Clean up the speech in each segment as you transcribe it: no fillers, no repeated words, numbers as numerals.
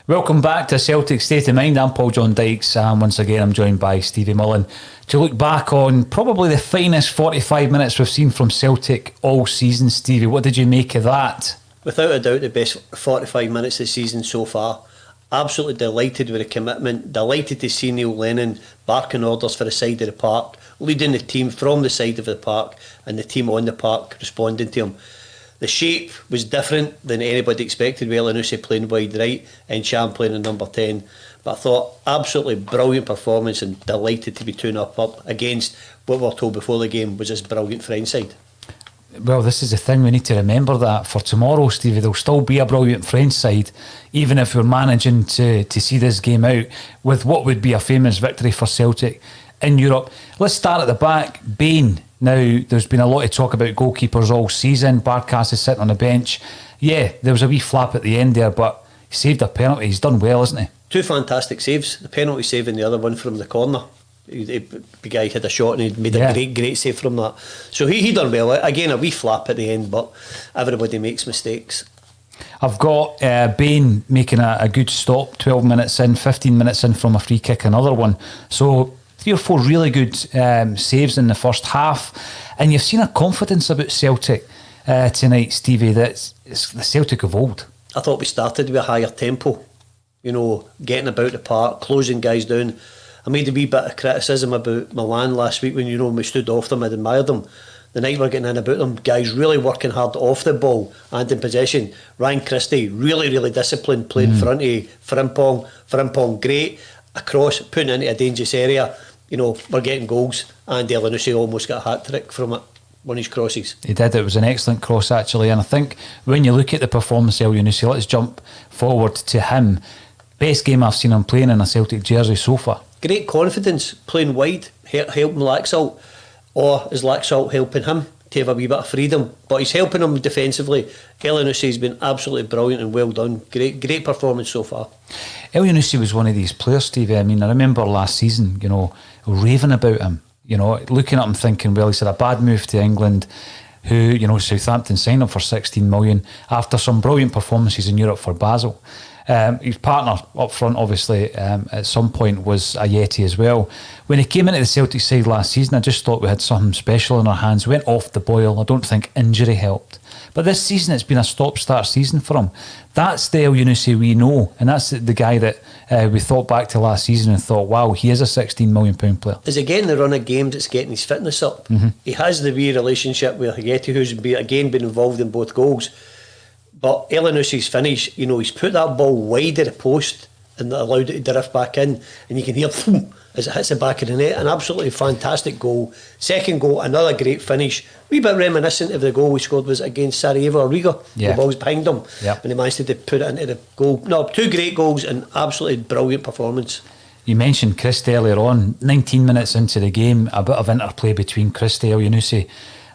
Welcome back to Celtic State of Mind. I'm Paul John Dykes, and once again I'm joined by Stevie Mullen to look back on probably the finest 45 minutes we've seen from Celtic all season. Stevie, what did you make of that? Without a doubt the best 45 minutes of the season so far. Absolutely delighted with the commitment, delighted to see Neil Lennon barking orders for the side of the park, leading the team from the side of the park and the team on the park responding to him. The shape was different than anybody expected, with Elyounoussi playing wide right and Cham playing in number 10. But I thought absolutely brilliant performance and delighted to be 2-0 up against what we were told before the game was this brilliant French side. Well, this is the thing, we need to remember that for tomorrow, Stevie. There'll still be a brilliant French side, even if we're managing to see this game out with what would be a famous victory for Celtic in Europe. Let's start at the back. Bain. Now, there's been a lot of talk about goalkeepers all season. Barkas is sitting on the bench. Yeah, there was a wee flap at the end there, but he saved a penalty. He's done well, hasn't he? Two fantastic saves. The penalty save and the other one from the corner. The guy had a shot and he made a great save from that. So he done well. Again, a wee flap at the end, but everybody makes mistakes. I've got Bain making a good stop, 12 minutes in, 15 minutes in from a free kick, another one. So 3 or 4 really good saves in the first half. And you've seen a confidence about Celtic tonight, Stevie, that's the Celtic of old. I thought we started with a higher tempo, you know, getting about the park, closing guys down. I made a wee bit of criticism about Milan last week when, you know, we stood off them. I admired them. The night we're getting in about them, guys really working hard off the ball and in possession. Ryan Christie, really disciplined, playing in front of Frimpong, great. Across, putting it into a dangerous area. You know, we're getting goals, and Elyounoussi almost got a hat-trick from it, one of his crosses. He did. It was an excellent cross, actually, and I think when you look at the performance of Elyounoussi, let's jump forward to him. Best game I've seen him playing in a Celtic jersey so far. Great confidence, playing wide, helping Laxalt, or is Laxalt helping him to have a wee bit of freedom? But he's helping him defensively. Elyounoussi has been absolutely brilliant and well done. Great performance so far. Elyounoussi was one of these players, Stevie. I mean, I remember last season, you know, raving about him, you know, looking at him thinking, well, he's had a bad move to England, who, you know, Southampton signed him for 16 million after some brilliant performances in Europe for Basel. His partner up front, obviously, at some point was Ajeti as well. When he came into the Celtic side last season, I just thought we had something special in our hands. Went off the boil. I don't think injury helped. But this season, it's been a stop-start season for him. That's the Elyounoussi we know, and that's the guy that we thought back to last season and thought, wow, he is a £16 million player. Is he getting the run of games that's getting his fitness up? He has the wee relationship with Ajeti, who's again been involved in both goals. But Elyounoussi's finish, you know, he's put that ball wide of the post and allowed it to drift back in, and you can hear boom as it hits the back of the net. An absolutely fantastic goal. Second goal, another great finish. Wee bit reminiscent of the goal we scored was against Sarajevo or Riga. Yeah. The ball's behind him, yep. and he managed to put it into the goal. No, 2 great goals and absolutely brilliant performance. You mentioned Christie earlier on. 19 minutes into the game, a bit of interplay between Christie, Elyounoussi,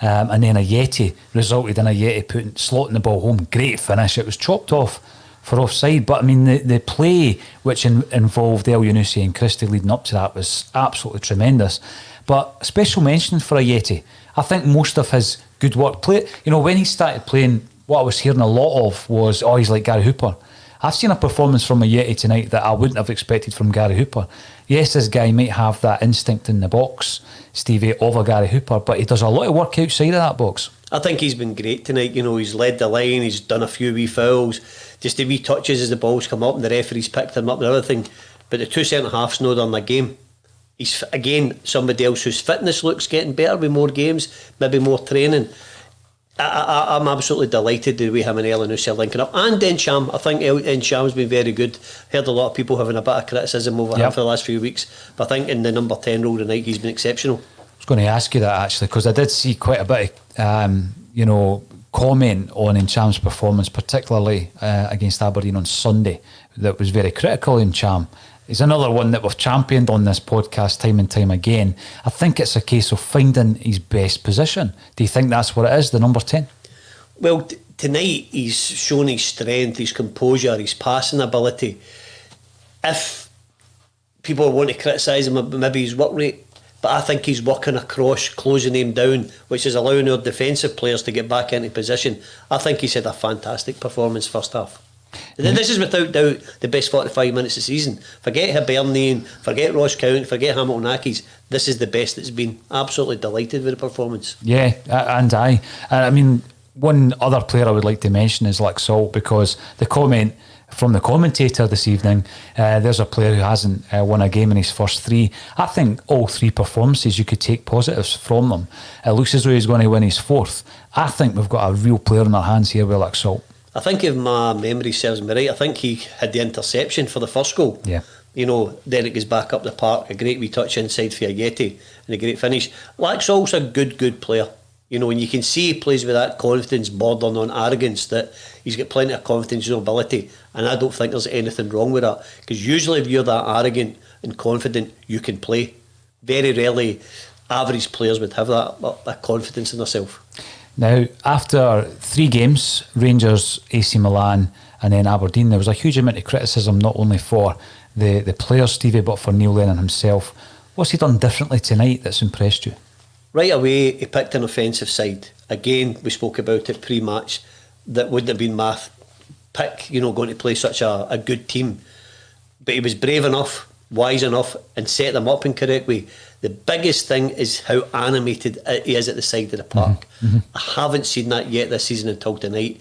and then Ajeti resulted in Ajeti slotting the ball home. Great finish. It was chopped off for offside, but I mean the play which involved Elyounoussi and Christie leading up to that was absolutely tremendous. But a special mention for Ajeti. I think most of his good work play, you know, when he started playing, what I was hearing a lot of was, oh, he's like Gary Hooper. I've seen a performance from Ajeti tonight that I wouldn't have expected from Gary Hooper. Yes, this guy might have that instinct in the box, Stevie, of a Gary Hooper, but he does a lot of work outside of that box. I think he's been great tonight. You know, he's led the line, he's done a few wee fouls, just the wee touches as the ball's come up and the referee's picked him up and everything. But the 2 centre-halves know done the game. He's, again, somebody else whose fitness looks getting better with more games, maybe more training. I'm absolutely delighted that we him and Elyounoussi are linking up. And Cham, I think Cham's been very good. Heard a lot of people having a bit of criticism over him for the last few weeks, but I think in the number 10 role tonight he's been exceptional. I was going to ask you that actually, because I did see quite a bit of comment on Cham's performance, particularly against Aberdeen on Sunday, that was very critical in Cham. He's another one that we've championed on this podcast time and time again. I think it's a case of finding his best position. Do you think that's what it is, the number 10? Well, tonight he's shown his strength, his composure, his passing ability. If people want to criticise him, maybe his work rate, but I think he's working across, closing him down, which is allowing our defensive players to get back into position. I think he's had a fantastic performance first half. This is without doubt the best 45 minutes of the season. Forget Hibernian, forget Ross County, forget Hamilton Accies. This is the best it's been. Absolutely delighted with the performance. Yeah, and I mean, one other player I would like to mention is like Salt, because the comment from the commentator this evening, there's a player who hasn't won a game in his first 3. I think all 3 performances you could take positives from them. It looks as though he's going to win his 4th. I think we've got a real player in our hands here with like Salt. I think if my memory serves me right, I think he had the interception for the first goal. Yeah. You know, then it goes back up the park, a great wee touch inside for Yeti and a great finish. Laxall's a good player. You know, and you can see he plays with that confidence bordering on arrogance, that he's got plenty of confidence and ability, and I don't think there's anything wrong with that, because usually if you're that arrogant and confident, you can play. Very rarely average players would have that confidence in themselves. Now, after 3 games, Rangers, AC Milan and then Aberdeen, there was a huge amount of criticism not only for the players, Stevie, but for Neil Lennon himself. What's he done differently tonight that's impressed you? Right away, he picked an offensive side. Again, we spoke about it pre-match, that wouldn't have been my pick, you know, going to play such a good team. But he was brave enough, wise enough, and set them up in correct way. The biggest thing is how animated he is at the side of the park. Mm-hmm. I haven't seen that yet this season until tonight.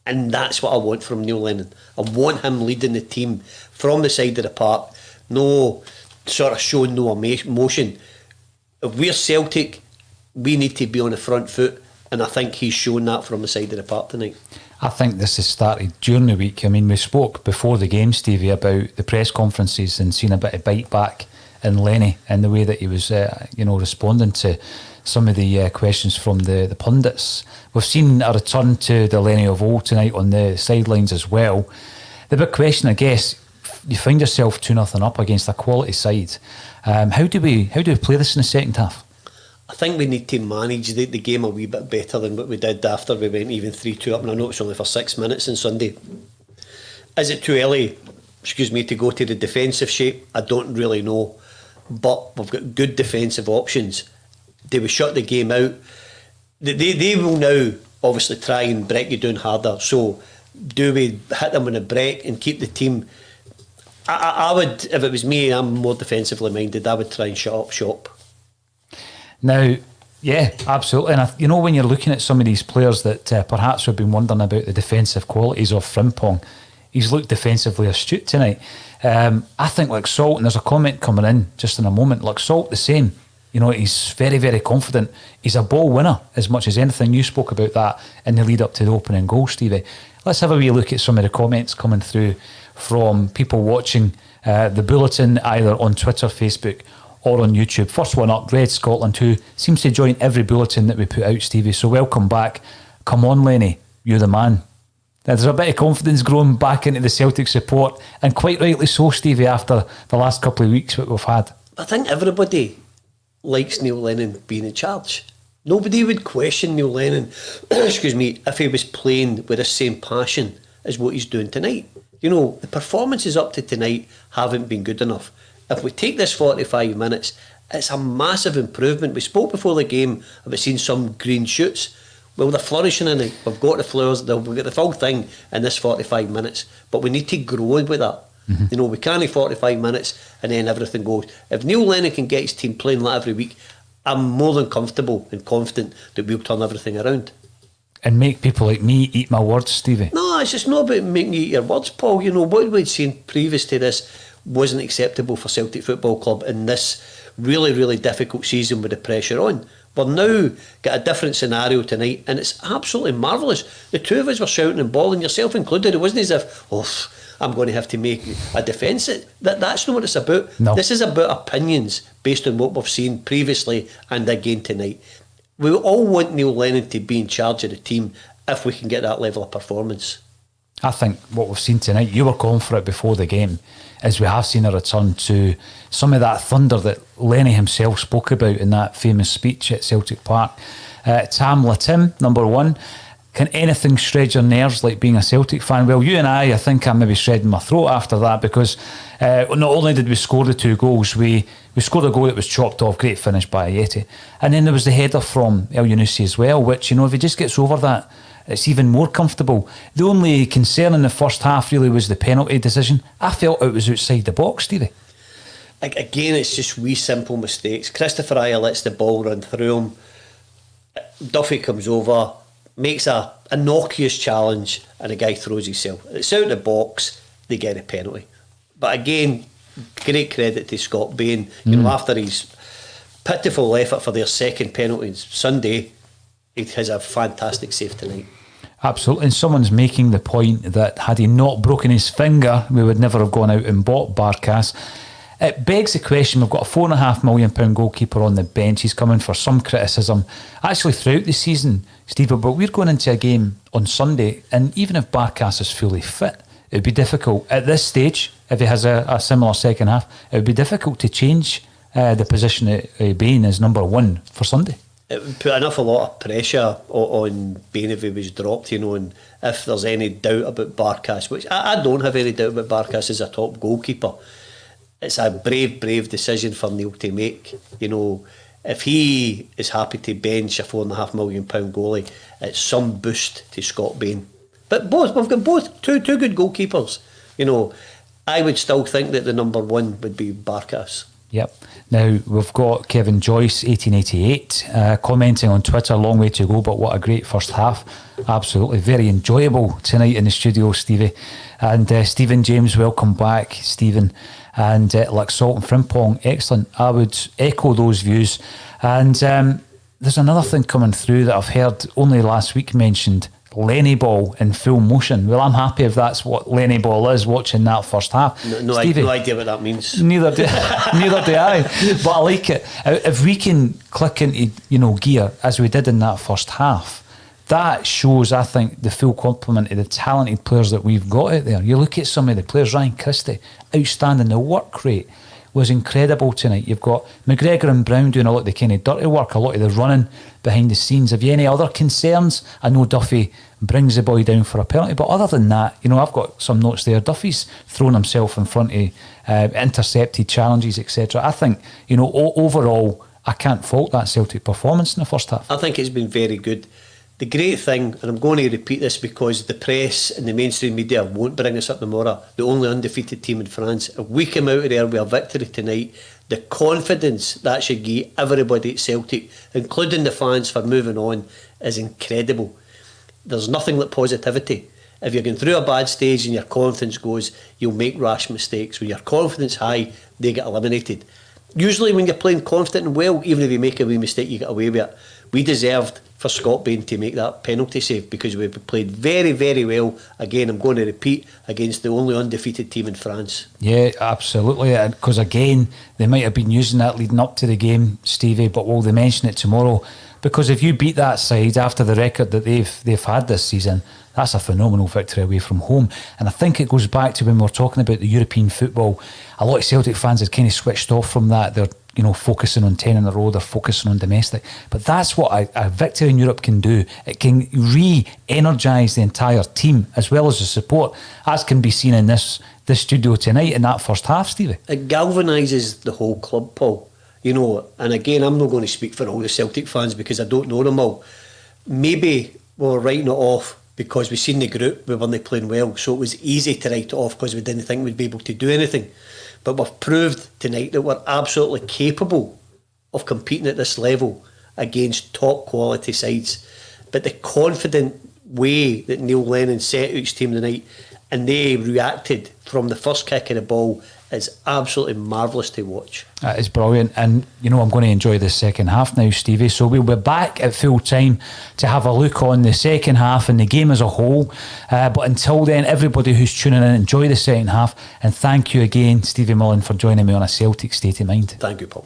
And that's what I want from Neil Lennon. I want him leading the team from the side of the park. No sort of showing no emotion. If we're Celtic, we need to be on the front foot, and I think he's shown that from the side of the park tonight. I think this has started during the week. I mean, we spoke before the game, Stevie, about the press conferences and seeing a bit of bite back in Lenny and the way that he was, responding to some of the questions from the pundits. We've seen a return to the Lenny of old tonight on the sidelines as well. The big question, I guess, you find yourself 2-0 up against a quality side. How do we play this in the second half? I think we need to manage the game a wee bit better than what we did after we went even 3-2 up, and I know it's only for 6 minutes on Sunday. Is it too early, to go to the defensive shape? I don't really know, but we've got good defensive options. Do we shut the game out? They will now obviously try and break you down harder, so do we hit them on a break and keep the team? I would, if it was me, I'm more defensively minded, I would try and shut up shop. Now, yeah, absolutely. And when you're looking at some of these players that perhaps we've been wondering about the defensive qualities of Frimpong, he's looked defensively astute tonight. I think like Salt, and there's a comment coming in just in a moment, like Salt the same. He's very, very confident. He's a ball winner as much as anything. You spoke about that in the lead up to the opening goal, Stevie. Let's have a wee look at some of the comments coming through from people watching the bulletin either on Twitter, Facebook or on YouTube. First one up, Red Scotland, who seems to join every bulletin that we put out, Stevie. So welcome back. Come on, Lenny, you're the man. There's a bit of confidence growing back into the Celtic support, and quite rightly so, Stevie, after the last couple of weeks that we've had. I think everybody likes Neil Lennon being in charge. Nobody would question Neil Lennon, if he was playing with the same passion as what he's doing tonight. The performances up to tonight haven't been good enough. If we take this 45 minutes, it's a massive improvement. We spoke before the game about seeing some green shoots. Well, they're flourishing in it. We've got the flowers, we've got the full thing in this 45 minutes. But we need to grow with that. Mm-hmm. We can't have 45 minutes and then everything goes. If Neil Lennon can get his team playing that every week, I'm more than comfortable and confident that we'll turn everything around. And make people like me eat my words, Stevie. No, it's just not about making you eat your words, Paul. What we'd seen previous to this wasn't acceptable for Celtic Football Club in this really, really difficult season with the pressure on. We're now got a different scenario tonight, and it's absolutely marvellous. The two of us were shouting and bawling, yourself included. It wasn't as if, I'm going to have to make a defence. That's not what it's about. No. This is about opinions based on what we've seen previously and again tonight. We all want Neil Lennon to be in charge of the team if we can get that level of performance. I think what we've seen tonight, you were calling for it before the game, is we have seen a return to some of that thunder that Lenny himself spoke about in that famous speech at Celtic Park. Tam Latim, number one. Can anything shred your nerves like being a Celtic fan? Well, you and I think I'm maybe shredding my throat after that, because not only did we score the 2 goals, we scored a goal that was chopped off, great finish by Yeti. And then there was the header from El Yunusi as well, which, if he just gets over that, it's even more comfortable. The only concern in the first half really was the penalty decision. I felt it was outside the box, Stevie. Again, it's just wee simple mistakes. Christopher Ayer lets the ball run through him. Duffy comes over, makes a innocuous challenge, and the guy throws himself. It's out of the box, they get a penalty. But again, great credit to Scott Bain. You know, after his pitiful effort for their second penalty on Sunday, he has a fantastic save tonight. Absolutely, and someone's making the point that had he not broken his finger, we would never have gone out and bought Barkas. It begs the question, we've got a £4.5 million goalkeeper on the bench. He's coming for some criticism, actually throughout the season, Steve, but we're going into a game on Sunday, and even if Barkas is fully fit, it would be difficult at this stage, if he has a similar second half, it would be difficult to change the position of Bain as number one for Sunday. It would put an awful lot of pressure on Bain if he was dropped, you know, and if there's any doubt about Barkas, which I don't have any doubt about Barkas as a top goalkeeper. It's a brave decision for Neil to make. You know, if he is happy to bench a £4.5 million goalie, it's some boost to Scott Bain. But we've got both two good goalkeepers. You know, I would still think that the number one would be Barkas. Yep. Now we've got Kevin Joyce, 1888, commenting on Twitter. Long way to go, but what a great first half! Absolutely, very enjoyable tonight in the studio, Stevie. And Stephen James, welcome back, Stephen. And like Salt and Frimpong, excellent. I would echo those views. And there's another thing coming through that I've heard only last week mentioned. Lenny ball in full motion. Well, I'm happy if that's what Lenny ball is, watching that first half. No idea what that means. Neither do I. But I like it. If we can click into, gear as we did in that first half, that shows, I think, the full complement of the talented players that we've got out there. You look at some of the players, Ryan Christie, outstanding. The work rate was incredible tonight. You've got McGregor and Brown doing a lot of the kind of dirty work, a lot of the running behind the scenes. Have you any other concerns? I know Duffy brings the boy down for a penalty, but other than that, I've got some notes there. Duffy's thrown himself in front of intercepted challenges, etc. I think, overall, I can't fault that Celtic performance in the first half. I think it's been very good. The great thing, and I'm going to repeat this because the press and the mainstream media won't bring us up tomorrow, the only undefeated team in France, if we come out of there with a victory tonight, the confidence that should give everybody at Celtic, including the fans, for moving on, is incredible. There's nothing like positivity. If you're going through a bad stage and your confidence goes, you'll make rash mistakes. When your confidence high, they get eliminated. Usually when you're playing confident and well, even if you make a wee mistake, you get away with it. We deserved for Scott Bain to make that penalty save because we played very, very well. Again, I'm going to repeat, against the only undefeated team in France. Yeah, absolutely. Because again, they might have been using that leading up to the game, Stevie, but will they mention it tomorrow? Because if you beat that side after the record that they've had this season, that's a phenomenal victory away from home. And I think it goes back to when we were talking about the European football. A lot of Celtic fans had kind of switched off from that. They're focusing on 10 in a row, they're focusing on domestic. But that's what a victory in Europe can do. It can re-energise the entire team as well as the support, as can be seen in this studio tonight in that first half, Stevie. It galvanises the whole club, Paul. And again, I'm not going to speak for all the Celtic fans because I don't know them all. Maybe we're writing it off because we've seen the group, we weren't playing well, so it was easy to write it off because we didn't think we'd be able to do anything. But we've proved tonight that we're absolutely capable of competing at this level against top quality sides. But the confident way that Neil Lennon set out his team tonight and they reacted from the first kick of the ball is absolutely marvellous to watch. That is brilliant. And, I'm going to enjoy the second half now, Stevie. So we'll be back at full time to have a look on the second half and the game as a whole. But until then, everybody who's tuning in, enjoy the second half. And thank you again, Stevie Mullen, for joining me on A Celtic State of Mind. Thank you, Paul.